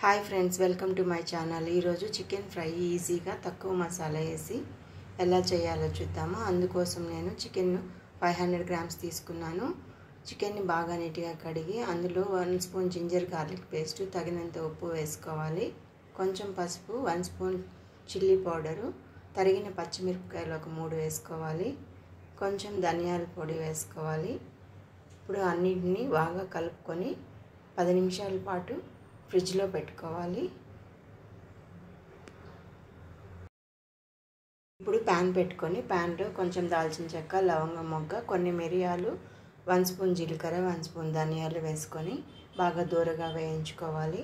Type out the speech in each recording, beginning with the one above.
Hi friends, welcome to my channel. ఈరోజు chicken fry ఈజీగా తక్కువ మసాలా వేసి ఎలా చేయాలో చూద్దాము. అందుకోసం నేను చికెన్ 500 గ్రామ్స్ తీసుకున్నాను. చికెన్ని బాగా నీట్గా కడిగి అందులో 1 స్పూన్ జింజర్ గార్లిక్ పేస్ట్, తగినంత ఉప్పు వేసుకోవాలి. కొంచెం పసుపు, 1 స్పూన్ చిల్లీ పౌడరు, తరిగిన పచ్చిమిరపకాయలు ఒక 3 వేసుకోవాలి. కొంచెం ధనియాల పొడి వేసుకోవాలి. ఇప్పుడు అన్నిటిని బాగా కలుపుకొని 10 నిమిషాల పాటు ఫ్రిడ్జ్లో పెట్టుకోవాలి. ఇప్పుడు ప్యాన్ పెట్టుకొని ప్యాన్లో కొంచెం దాల్చిన చెక్క, లవంగం మొగ్గ, కొన్ని మిరియాలు, 1 స్పూన్ జీలకర్ర, 1 స్పూన్ ధనియాలు వేసుకొని బాగా దూరగా వేయించుకోవాలి.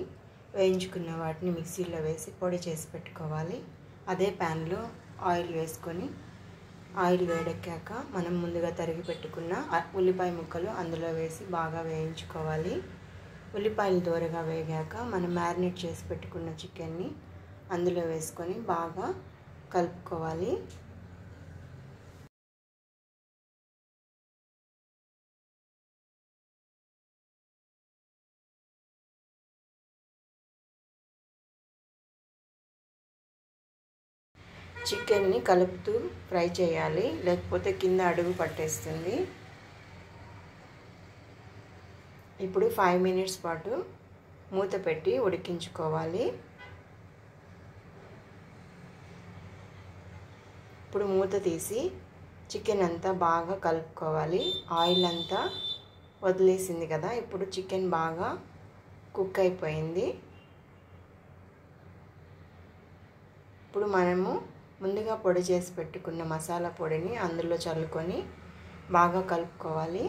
వేయించుకున్న వాటిని మిక్సీలో వేసి పొడి చేసి పెట్టుకోవాలి. అదే ప్యాన్లో ఆయిల్ వేసుకొని ఆయిల్ వేడెక్కాక మనం ముందుగా తరిగి పెట్టుకున్న ఉల్లిపాయ ముక్కలు అందులో వేసి బాగా వేయించుకోవాలి. ఉల్లిపాయలు దూరగా వేగాక మనం మ్యారినేట్ చేసి పెట్టుకున్న చికెన్ని అందులో వేసుకొని బాగా కలుపుకోవాలి. చికెన్ని కలుపుతూ ఫ్రై చేయాలి, లేకపోతే కింద అడుగు పట్టేస్తుంది. ఇప్పుడు 5 మినిట్స్ పాటు మూత పెట్టి ఉడికించుకోవాలి. ఇప్పుడు మూత తీసి చికెన్ అంతా బాగా కలుపుకోవాలి. ఆయిల్ అంతా వదిలేసింది కదా, ఇప్పుడు చికెన్ బాగా కుక్ అయిపోయింది. ఇప్పుడు మనము ముందుగా పొడి చేసి పెట్టుకున్న మసాలా పొడిని అందులో చల్లుకొని బాగా కలుపుకోవాలి.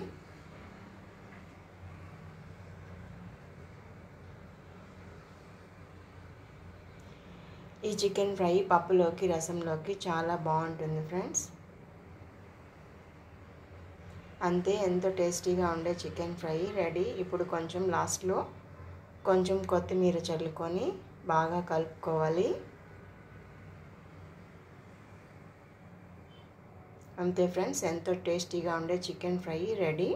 ఈ చికెన్ ఫ్రై పప్పులోకి, రసంలోకి చాలా బాగుంటుంది ఫ్రెండ్స్. అంతే, ఎంతో టేస్టీగా ఉండే చికెన్ ఫ్రై రెడీ. ఇప్పుడు కొంచెం లాస్ట్లో కొంచెం కొత్తిమీర చల్లుకొని బాగా కలుపుకోవాలి. అంతే ఫ్రెండ్స్, ఎంతో టేస్టీగా ఉండే చికెన్ ఫ్రై రెడీ.